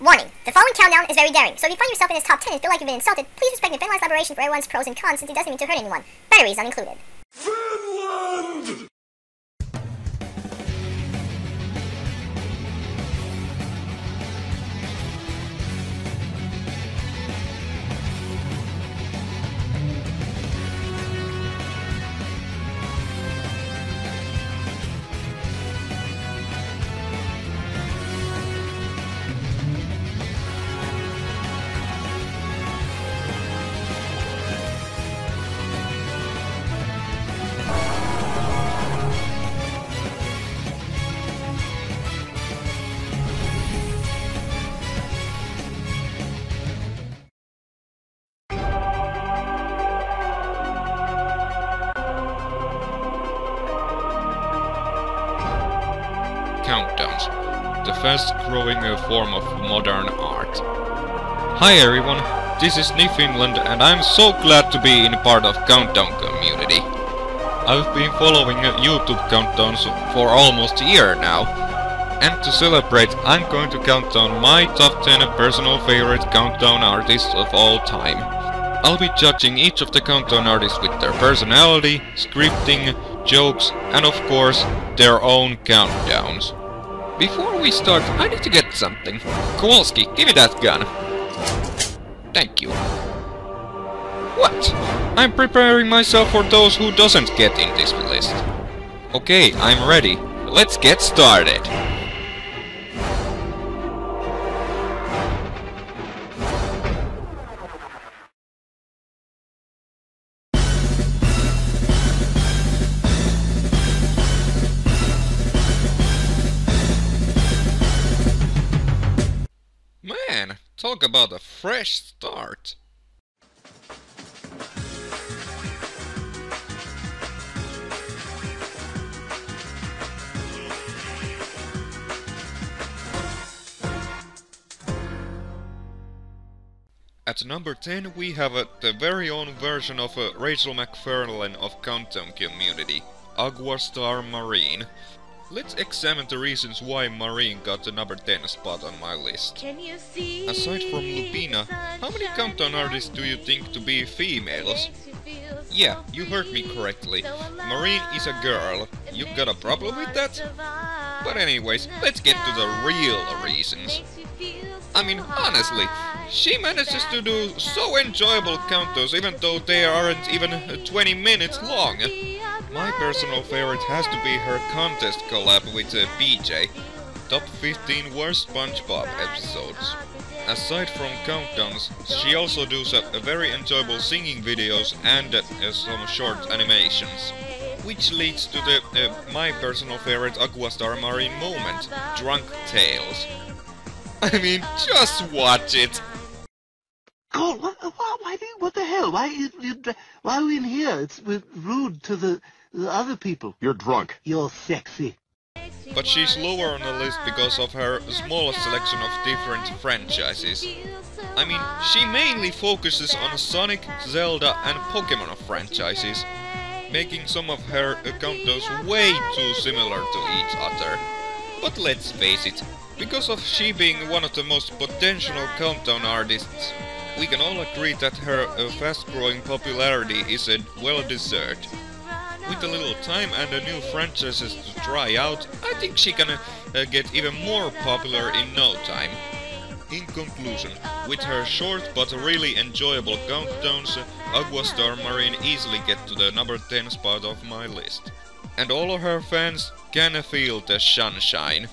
Warning, the following countdown is very daring, so if you find yourself in its top 10 and feel like you've been insulted, please respect Nifinland's liberation for everyone's pros and cons since it doesn't mean to hurt anyone. Batteries unincluded. Finland! Countdowns, the fast-growing form of modern art. Hi everyone, this is nifinland and I'm so glad to be in part of Countdown community. I've been following YouTube countdowns for almost a year now, and to celebrate I'm going to count down my top 10 personal favorite countdown artists of all time. I'll be judging each of the countdown artists with their personality, scripting, jokes, and of course, their own countdowns. Before we start, I need to get something. Kowalski, give me that gun. Thank you. What? I'm preparing myself for those who doesn't get in this list. Okay, I'm ready. Let's get started. Man, talk about a fresh start. At number 10 we have the very own version of Rachel McFarlane of Countdown community, Aquastar Marine. Let's examine the reasons why Marine got the number 10 spot on my list. Aside from Lupina, how many countdown artists do you think to be females? Yeah, you heard me correctly. Marine is a girl. You got a problem with that? But anyways, let's get to the real reasons. I mean, honestly, she manages to do so enjoyable countdowns even though they aren't even 20 minutes long. My personal favorite has to be her contest collab with BJ, top 15 worst SpongeBob episodes. Aside from countdowns, she also does a very enjoyable singing videos and some short animations. Which leads to the my personal favorite Aquastar Marine moment, Drunk Tales. I mean, just watch it! God, what the hell? Why are we in here? It's rude to the other people. You're drunk. You're sexy. But she's lower on the list because of her small selection of different franchises. I mean, she mainly focuses on Sonic, Zelda and Pokemon franchises, making some of her countdowns way too similar to each other. But let's face it, because of she being one of the most potential countdown artists, we can all agree that her fast-growing popularity is well-deserved. With a little time and new franchises to try out, I think she can get even more popular in no time. In conclusion, with her short but really enjoyable countdowns, Aquastar Marine easily get to the number 10 spot of my list. And all of her fans can feel the sunshine.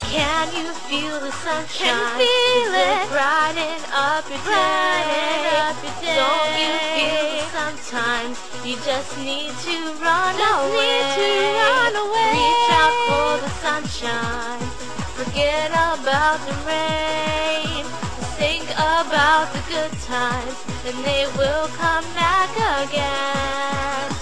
Can you feel the sunshine? Can you feel it? Brighten up your day. Don't you feel it sometimes? You just need to run away. Reach out for the sunshine. Forget about the rain. Think about the good times, and they will come back again.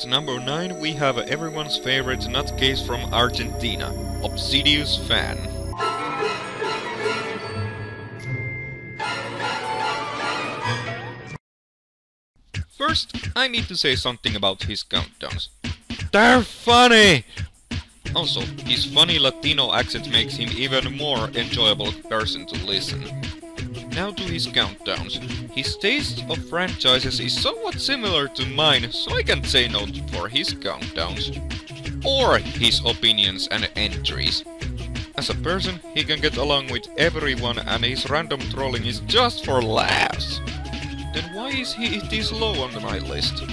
At number 9 we have everyone's favorite nutcase from Argentina, CDsFan. First, I need to say something about his countdowns. They're funny! Also, his funny Latino accent makes him even more enjoyable person to listen. Now to his countdowns. His taste of franchises is somewhat similar to mine, so I can't say no for his countdowns. Or his opinions and entries. As a person, he can get along with everyone and his random trolling is just for laughs. Then why is he this low on my list?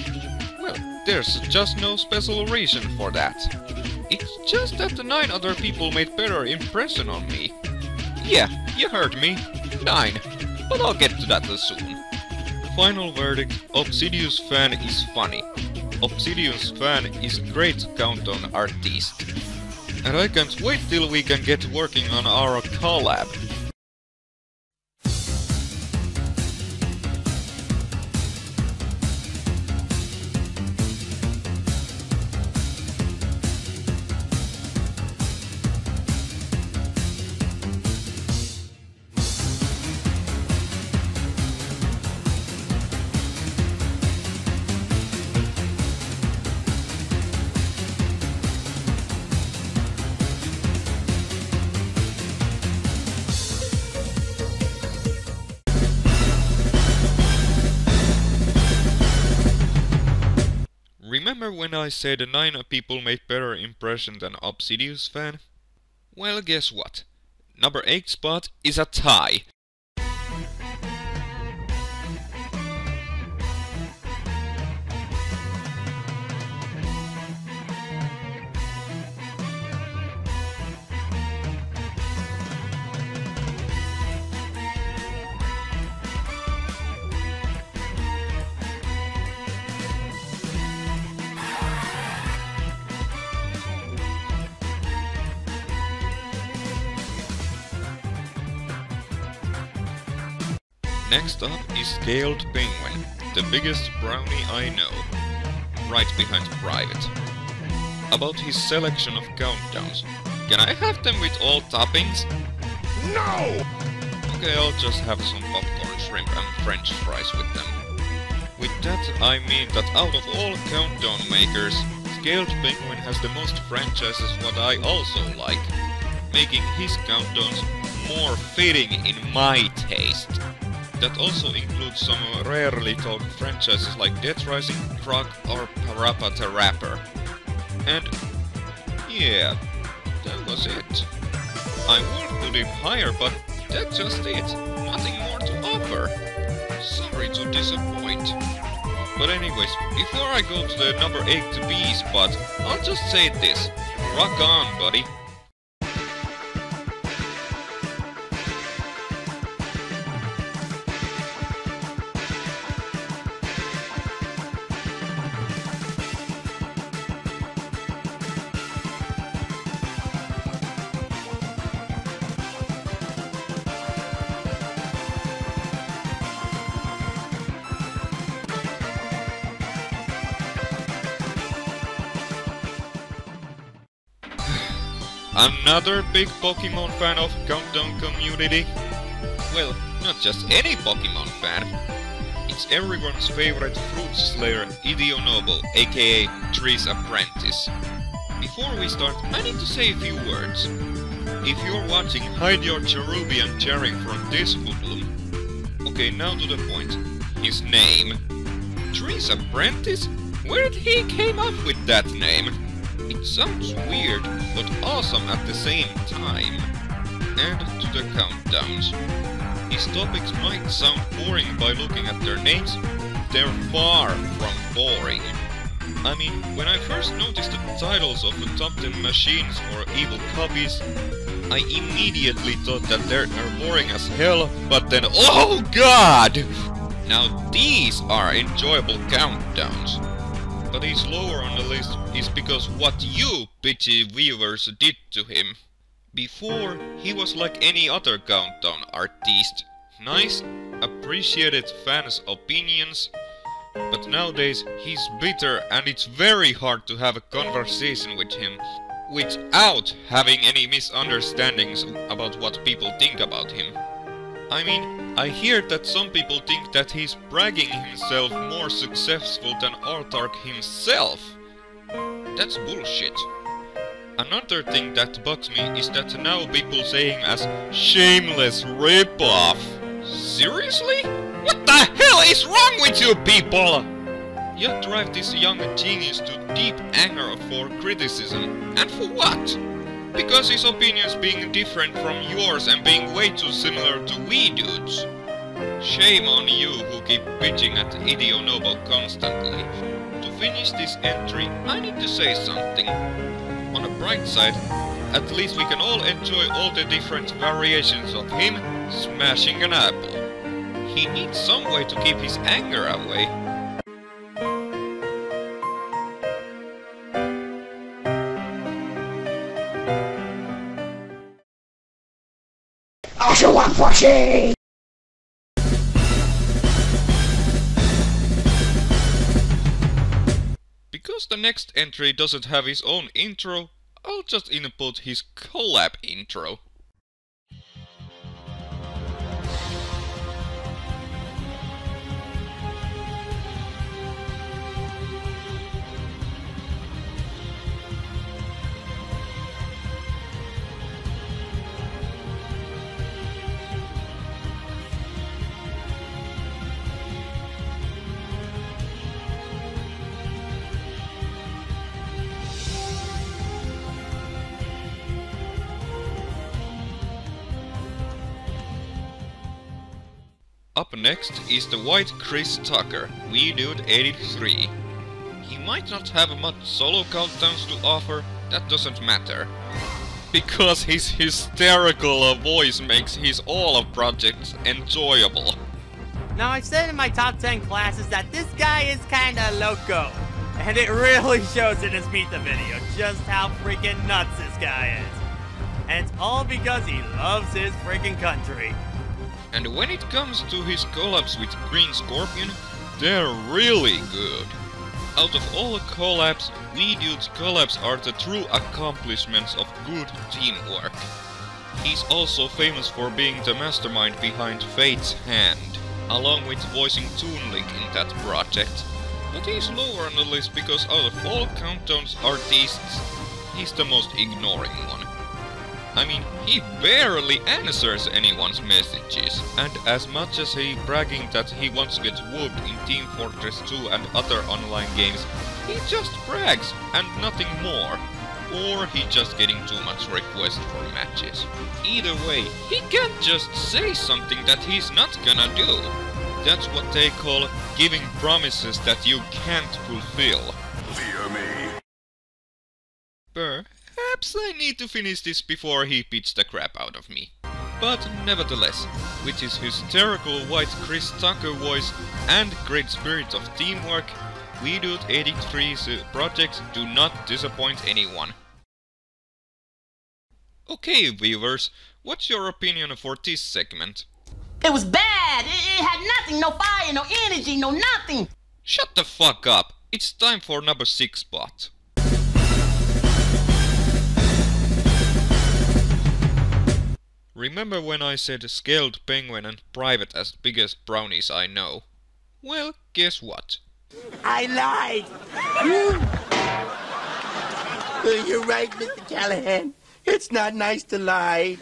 Well, there's just no special reason for that. It's just that the 9 other people made better impression on me. Yeah, you heard me. 9. But I'll get to that soon. Final verdict, CDsFan is funny. CDsFan is great countdown artist. And I can't wait till we can get working on our collab. Remember when I said 9 people made better impression than CDsFan? Well, guess what? Number 8 spot is a tie. Next up is Scaled Penguin, the biggest brownie I know, right behind Private. About his selection of countdowns, can I have them with all toppings? No! Okay, I'll just have some popcorn, shrimp and french fries with them. With that I mean that out of all countdown makers, Scaled Penguin has the most franchises what I also like, making his countdowns more fitting in my taste. That also includes some rarely told franchises like Death Rising, Croc or Parappa the Rapper. And yeah, that was it. I would put him higher, but that's just it. Nothing more to offer. Sorry to disappoint. But anyways, before I go to the number 8 to B spot, I'll just say this. Rock on, buddy. Another big Pokemon fan of Countdown community? Well, not just any Pokemon fan. It's everyone's favorite fruit slayer, Honourable, aka Tree's Apprentice. Before we start, I need to say a few words. If you're watching, hide your Cherubian cherry from this hoodlum. Okay, now to the point. His name. Tree's Apprentice? Where did he came up with that name? It sounds weird, but awesome at the same time. And to the countdowns. His topics might sound boring by looking at their names. They're far from boring. I mean, when I first noticed the titles of the top 10 machines or evil copies, I immediately thought that they're boring as hell, but then oh god! Now these are enjoyable countdowns. But he's lower on the list is because what you bitchy viewers did to him. Before, he was like any other countdown artist. Nice, appreciated fans' opinions, But nowadays he's bitter and it's very hard to have a conversation with him without having any misunderstandings about what people think about him. I mean, I hear that some people think that he's bragging himself more successful than Autarch himself. That's bullshit. Another thing that bugs me is that now people say him as shameless ripoff. Seriously? What the hell is wrong with you people? You drive this young genius to deep anger for criticism. And for what? Because his opinions being different from yours and being way too similar to we dudes. Shame on you who keep bitching at Honourable constantly. To finish this entry, I need to say something. On the bright side, at least we can all enjoy all the different variations of him smashing an apple. He needs some way to keep his anger away. Because the next entry doesn't have his own intro, I'll just input his collab intro. Up next is the WhiteChrisTucker, WeDude83. He might not have much solo countdowns to offer, that doesn't matter. Because his hysterical voice makes his all projects enjoyable. Now I said in my top 10 classes that this guy is kinda loco. And it really shows in his Meet the video just how freaking nuts this guy is. And it's all because he loves his freaking country. And when it comes to his collabs with Green Scorpion, they're really good. Out of all the collabs, WeDude's collabs are the true accomplishments of good teamwork. He's also famous for being the mastermind behind Fate's Hand, along with voicing Toon Link in that project. But he's lower on the list because out of all Countdown's artists, he's the most ignoring one. I mean, he barely answers anyone's messages, and as much as he bragging that he wants to get whooped in Team Fortress 2 and other online games, he just brags and nothing more. Or he just getting too much requests for matches. Either way, he can't just say something that he's not gonna do. That's what they call giving promises that you can't fulfill. Fear me. Perhaps I need to finish this before he beats the crap out of me. But nevertheless, with his hysterical WhiteChrisTucker voice and great spirit of teamwork, WeDude83's projects do not disappoint anyone. Okay viewers, what's your opinion for this segment? It was bad! It had nothing, no fire, no energy, no nothing! Shut the fuck up! It's time for number 6 spot. Remember when I said Scaled Penguin and Private as biggest brownies I know? Well, guess what? I lied! You're right, Mr. Callahan. It's not nice to lie.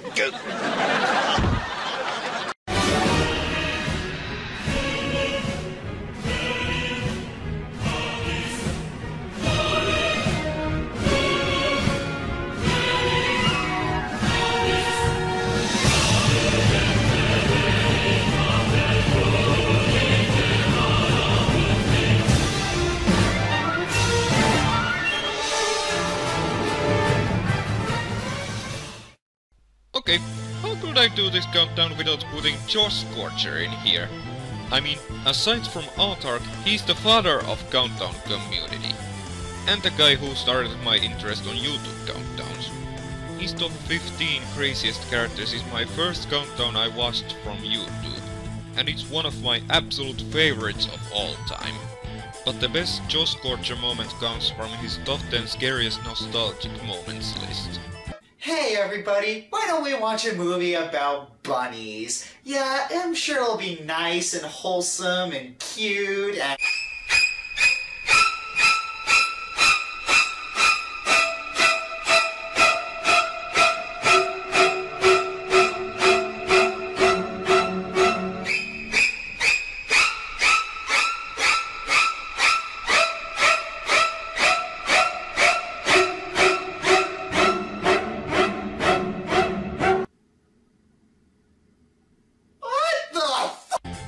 Okay, how could I do this countdown without putting Josh Scorcher in here? I mean, aside from Autarch, he's the father of countdown community. And the guy who started my interest on YouTube countdowns. His top 15 craziest characters is my first countdown I watched from YouTube. And it's one of my absolute favorites of all time. but the best Jaw Scorcher moment comes from his top 10 scariest nostalgic moments list. Hey everybody, why don't we watch a movie about bunnies? Yeah, I'm sure it'll be nice and wholesome and cute and...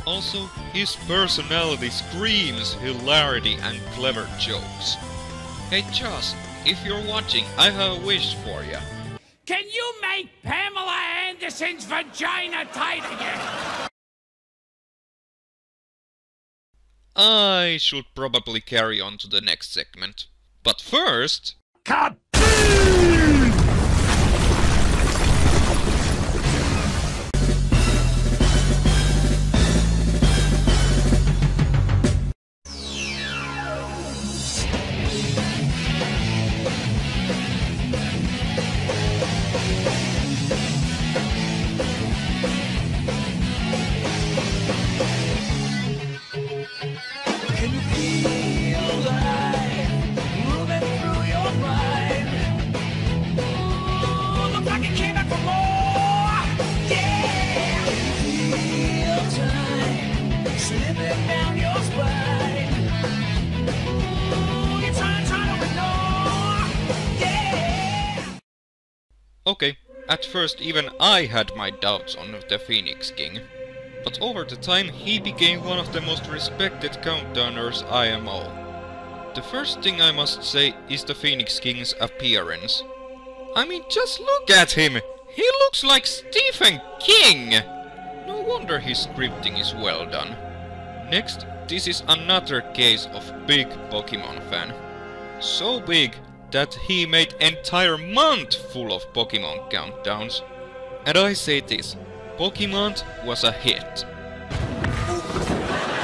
Also, his personality screams hilarity and clever jokes. Hey Joss, if you're watching, I have a wish for you. Can you make Pamela Anderson's vagina tight again? I should probably carry on to the next segment. But first... Cut! Okay, at first even I had my doubts on the Phoenix King, but over the time he became one of the most respected countdowners IMO. The first thing I must say is the Phoenix King's appearance. I mean, just look at him! He looks like Stephen King! No wonder his scripting is well done. Next, this is another case of big Pokemon fan. So big that he made entire month full of Pokemon countdowns. And I say this, Pokemon was a hit.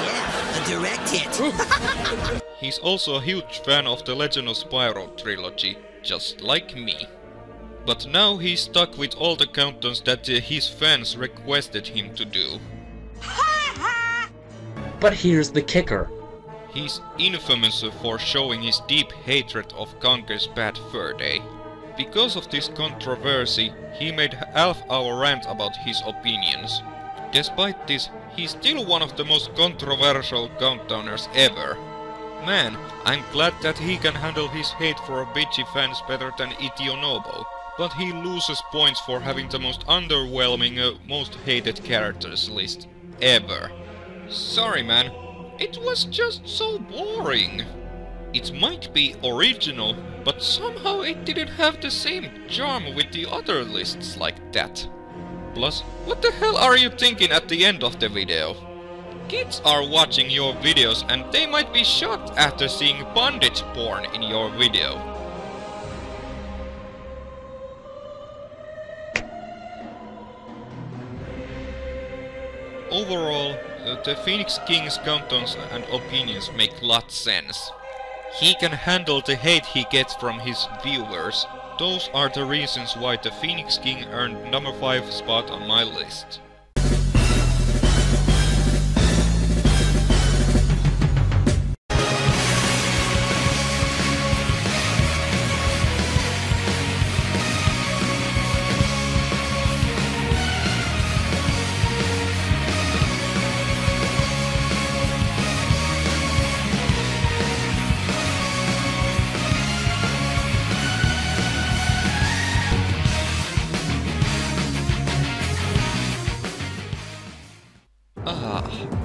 Yeah, a direct hit. He's also a huge fan of the Legend of Spyro trilogy, just like me. But now he's stuck with all the countdowns that his fans requested him to do. But here's the kicker. He's infamous for showing his deep hatred of Conker's Bad Fur Day. Because of this controversy, he made half-hour rant about his opinions. Despite this, he's still one of the most controversial countdowners ever. Man, I'm glad that he can handle his hate for bitchy fans better than Itionobo, but he loses points for having the most underwhelming, most hated characters list ever. Sorry man. It was just so boring. It might be original, but somehow it didn't have the same charm with the other lists like that. Plus, what the hell are you thinking at the end of the video? Kids are watching your videos and they might be shocked after seeing bondage porn in your video. Overall, the Phoenix King's countdowns and opinions make lot sense. He can handle the hate he gets from his viewers. Those are the reasons why the Phoenix King earned number 5 spot on my list.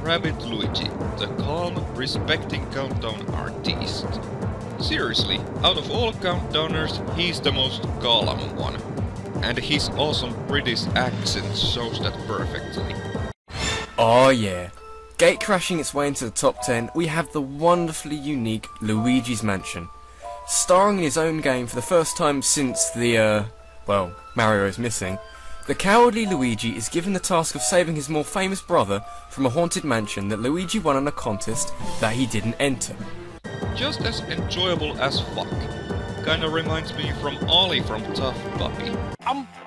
Rabbit Luigi, the calm, respecting countdown artist. Seriously, out of all countdowners, he's the most calm one. And his awesome British accent shows that perfectly. Oh yeah. Gate crashing its way into the top 10, we have the wonderfully unique Luigi's Mansion. Starring in his own game for the first time since the, well, Mario's missing, the cowardly Luigi is given the task of saving his more famous brother from a haunted mansion that Luigi won in a contest that he didn't enter. just as enjoyable as fuck. Kinda reminds me from Ollie from Tough Puppy.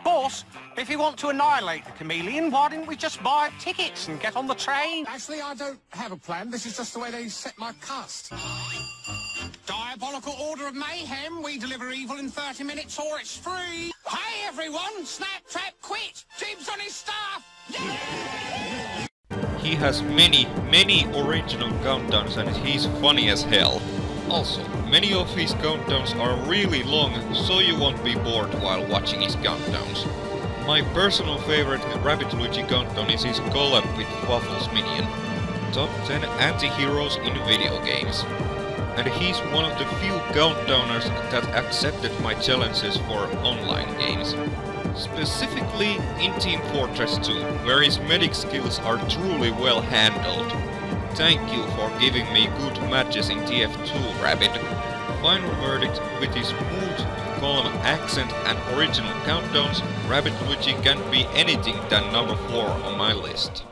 Boss, if you want to annihilate the chameleon, why didn't we just buy tickets and get on the train? Actually, I don't have a plan. This is just the way they set my cast. Diabolical order of mayhem. We deliver evil in 30 minutes or it's free. Hey, everyone! Snap, trap, quit! Jibs on his staff! Yeah! He has many original countdowns and he's funny as hell. Also, many of his countdowns are really long, so you won't be bored while watching his countdowns. My personal favorite Rabbit Luigi countdown is his collab with Waffles Minion. Top 10 anti-heroes in video games. And he's one of the few countdowners that accepted my challenges for online games. Specifically in Team Fortress 2, where his medic skills are truly well handled. Thank you for giving me good matches in TF2, Rabbit. Final verdict, with his smooth, calm accent and original countdowns, Rabbit Luigi can't be anything than number 4 on my list.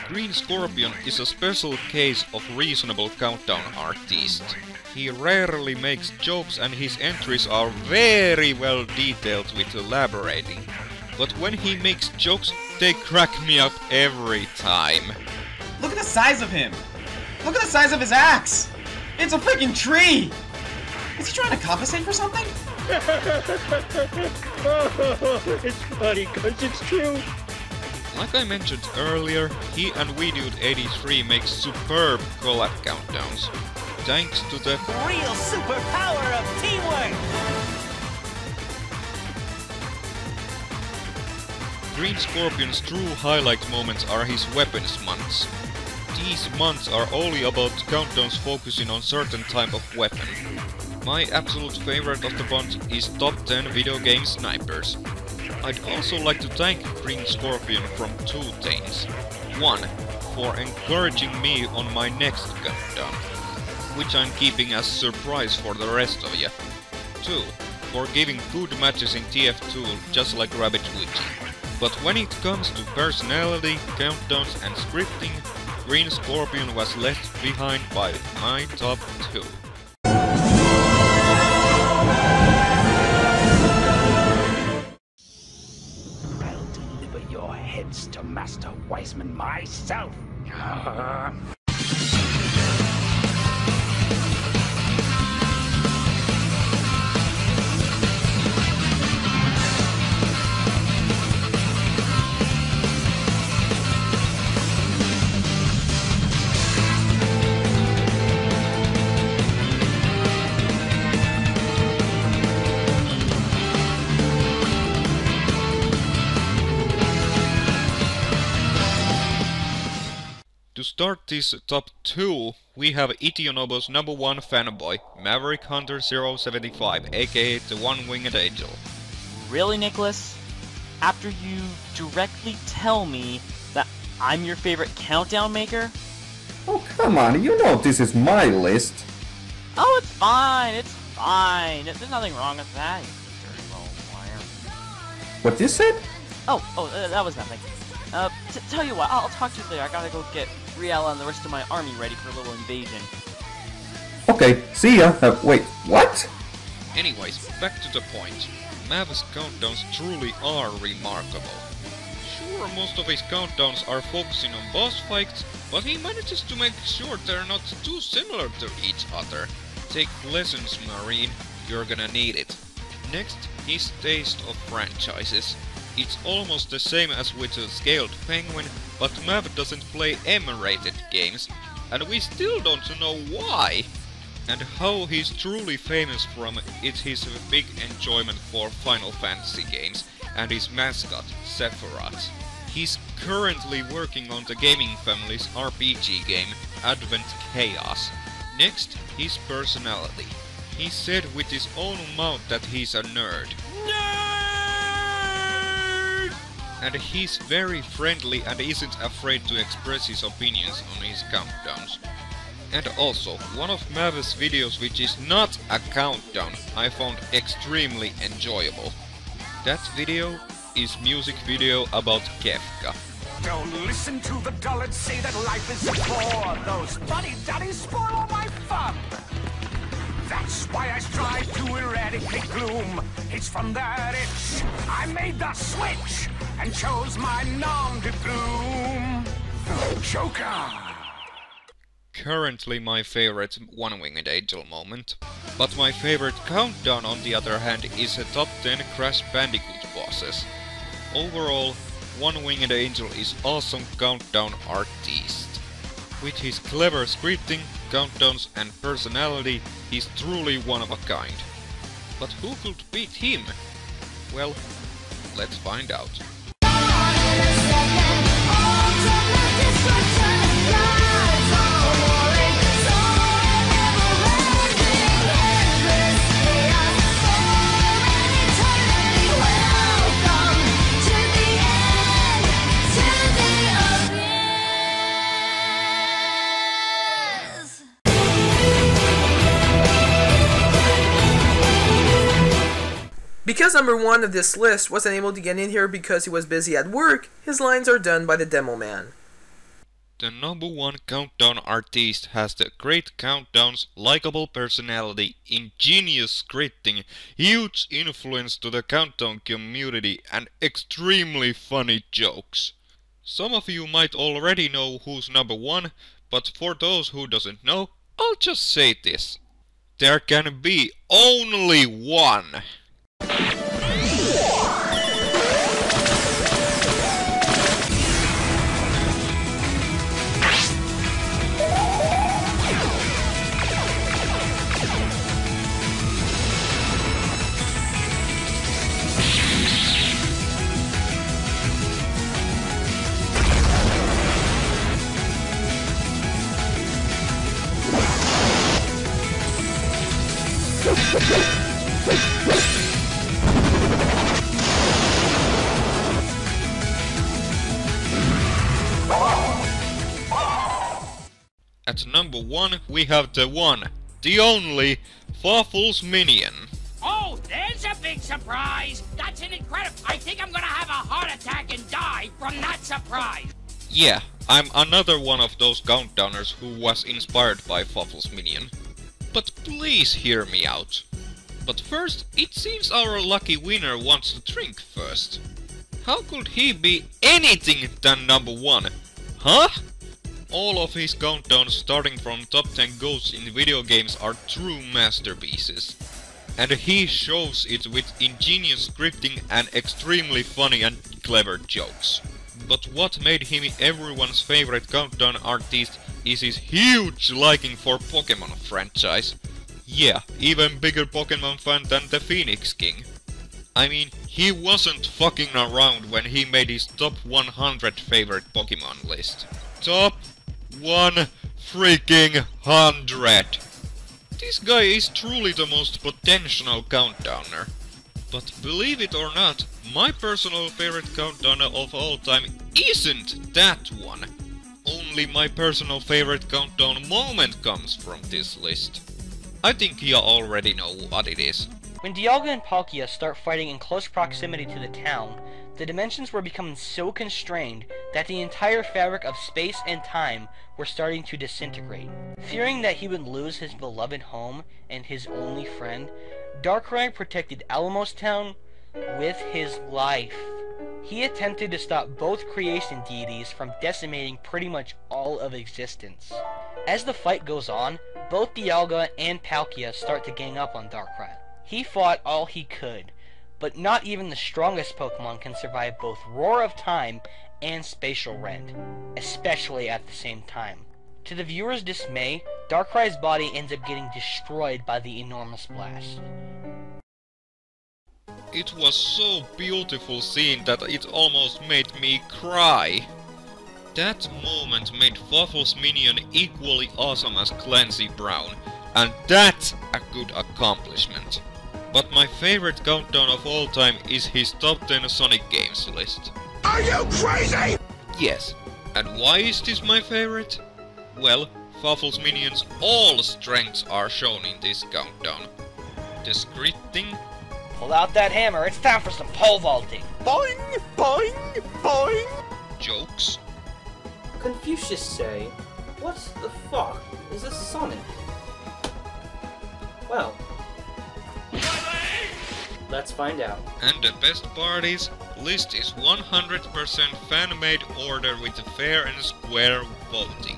Green Scorpion is a special case of reasonable countdown artist. He rarely makes jokes and his entries are very well detailed with elaborating. But when he makes jokes, they crack me up every time. Look at the size of him! Look at the size of his axe! It's a freaking tree! Is he trying to compensate for something? Oh, it's funny cause it's true. Like I mentioned earlier, he and WeDude83 make superb collab countdowns. Thanks to the real superpower of teamwork! Green Scorpion's true highlight moments are his weapons months. These months are only about countdowns focusing on certain type of weapon. My absolute favorite of the bunch is Top 10 Video Game Snipers. I'd also like to thank Green Scorpion from 2 things. 1. For encouraging me on my next countdown, which I'm keeping as surprise for the rest of you. 2. For giving good matches in TF2 just like Rabbit Luigi. But when it comes to personality, countdowns and scripting, Green Scorpion was left behind by my top 2. To Master Wiseman myself. To start this top 2, we have Itionobo's number 1 fanboy, Maverick Hunter 075, aka the One-Winged Angel. Really, Nicholas? After you directly tell me that I'm your favorite countdown maker? Oh, come on, you know this is my list. Oh, it's fine, it's fine. There's nothing wrong with that, you dirty little liar. What you said? That was nothing. Tell you what, I'll talk to you later. I gotta go get Royale and the rest of my army ready for a little invasion. Okay, see ya. Wait, what? Anyways, back to the point. Mav's countdowns truly are remarkable. Sure, most of his countdowns are focusing on boss fights, but he manages to make sure they're not too similar to each other. Take lessons, Marine, you're gonna need it. Next, his taste of franchises. It's almost the same as with the Scaled Penguin, but Mav doesn't play M-rated games, and we still don't know why. and how he's truly famous from is his big enjoyment for Final Fantasy games and his mascot, Sephiroth. He's currently working on the gaming family's RPG game, Advent Chaos. Next, his personality. He said with his own mouth that he's a nerd. Nerd! And he's very friendly and isn't afraid to express his opinions on his countdowns. And also, one of Mavis' videos which is not a countdown, I found extremely enjoyable. That video is music video about Kefka. Don't listen to the dullard say that life is a bore. Those fuddy-duddies spoil all my fun. That's why I strive to eradicate gloom. It's from that itch I made the switch and chose my non-de-plume. Joker! Currently my favorite One-Winged Angel moment. But my favorite countdown on the other hand is a top 10 Crash Bandicoot bosses. Overall, One-Winged Angel is awesome countdown artist. With his clever scripting, countdowns and personality, he's truly one of a kind. But who could beat him? Well, let's find out. Because number 1 of this list wasn't able to get in here because he was busy at work, his lines are done by the Demo Man. The number 1 countdown artist has the great countdowns, likable personality, ingenious scripting, huge influence to the countdown community and extremely funny jokes. Some of you might already know who's number 1, but for those who doesn't know, I'll just say this. There can be only one. At number 1 we have the one, the only, Fawful's Minion. Oh, there's a big surprise! That's an incredible... I think I'm gonna have a heart attack and die from that surprise! Yeah, I'm another one of those countdowners who was inspired by Fawful's Minion. But please hear me out. But first, it seems our lucky winner wants to drink first. How could he be anything than number 1? Huh? All of his countdowns starting from top 10 goals in video games are true masterpieces. And he shows it with ingenious scripting and extremely funny and clever jokes. But what made him everyone's favorite countdown artist is his huge liking for Pokemon franchise. Yeah, even bigger Pokemon fan than the Phoenix King. I mean, he wasn't fucking around when he made his top 100 favorite Pokemon list. Top 1 freaking 100! This guy is truly the most potential countdowner. But believe it or not, my personal favorite countdowner of all time isn't that one. Only my personal favorite countdown moment comes from this list. I think you already know what it is. When Dialga and Palkia start fighting in close proximity to the town, the dimensions were becoming so constrained that the entire fabric of space and time were starting to disintegrate. Fearing that he would lose his beloved home and his only friend, DarkRai protected Alamos Town with his life. He attempted to stop both creation deities from decimating pretty much all of existence. As the fight goes on, both Dialga and Palkia start to gang up on DarkRai. He fought all he could, but not even the strongest Pokemon can survive both Roar of Time and Spatial Rend, especially at the same time. To the viewer's dismay, Darkrai's body ends up getting destroyed by the enormous blast. It was so beautiful scene that it almost made me cry. That moment made Fluffle's minion equally awesome as Clancy Brown, and that's a good accomplishment. But my favorite countdown of all time is his top 10 Sonic games list. Are you crazy? Yes. And why is this my favorite? Well, Fluffle's minions' all strengths are shown in this countdown. The scripting. Pull out that hammer, it's time for some pole vaulting. Boing, boing, boing. Jokes. Confucius say, what the fuck is a Sonic? Well, let's find out. And the best part is, list is 100% fan-made order with fair and square voting.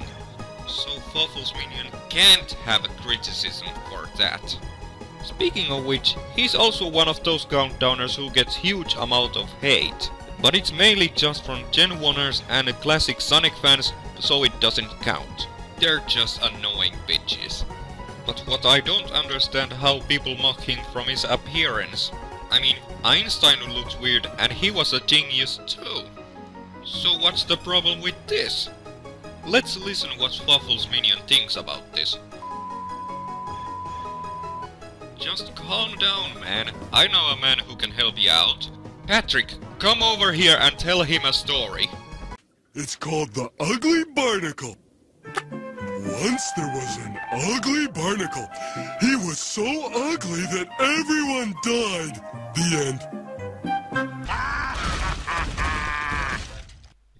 So Fluffle's minion can't have a criticism for that. Speaking of which, he's also one of those countdowners who gets huge amount of hate. But it's mainly just from Gen 1ers and classic Sonic fans, so it doesn't count. They're just annoying bitches. But what I don't understand how people mock him from his appearance. I mean, Einstein looks weird and he was a genius too. So what's the problem with this? Let's listen what Fluffle's minion thinks about this. Just calm down, man. I know a man who can help you out. Patrick, come over here and tell him a story. It's called the Ugly Barnacle. Once there was an ugly barnacle. He was so ugly that everyone died. The end.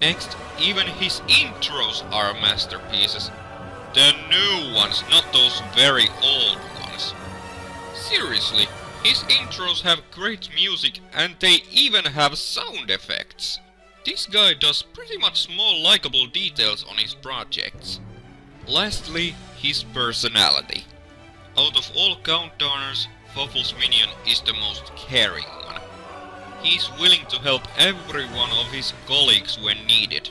Next, even his intros are masterpieces. The new ones, not those very old ones. Seriously, his intros have great music and they even have sound effects. This guy does pretty much small likable details on his projects. Lastly, his personality. Out of all countdowners, Fluffle's minion is the most caring one. He's willing to help every one of his colleagues when needed.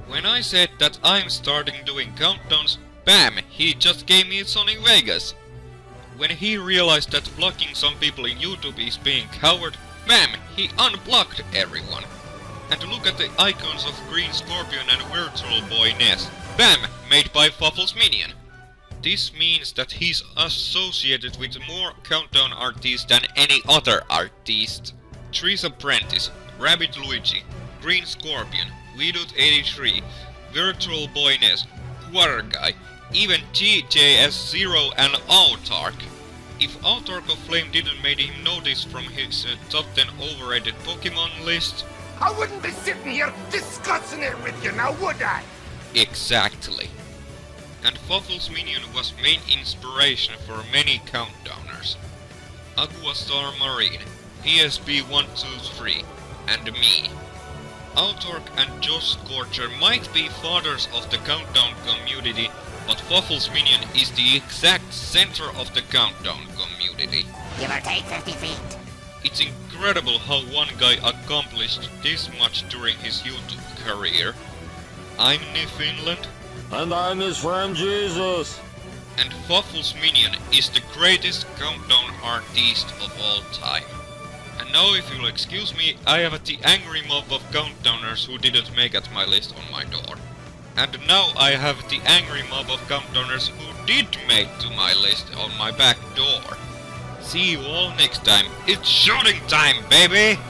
When I said that I'm starting doing countdowns, bam, he just gave me Sonic Vegas. When he realized that blocking some people in YouTube is being coward, bam, he unblocked everyone. And look at the icons of Green Scorpion and Virtual Boy Ness. Bam! Made by Fluffle's minion. This means that he's associated with more countdown artists than any other artist. Tree's Apprentice, Rabbit Luigi, Green Scorpion, Widut83, Virtual Boy Ness, QuartrGuy, even GJS0 and Autarch. If Autarch of Flame didn't make him notice from his top 10 overrated Pokemon list, I wouldn't be sitting here discussing it with you now, would I? Exactly. And Fluffle's minion was main inspiration for many countdowners. Aquastar Marine, PSP123, and me. Autarch and Josh Scorcher might be fathers of the countdown community, but Fluffle's minion is the exact center of the countdown community. Give or take 50 feet. It's incredible how one guy accomplished this much during his YouTube career. I'm nifinland. And I'm his friend Jesus. And Fluffle's minion is the greatest countdown artist of all time. And now if you'll excuse me, I have the angry mob of countdowners who didn't make at my list on my door. And now I have the angry mob of countdowners who did make to my list on my back door. See you all next time. It's shooting time, baby!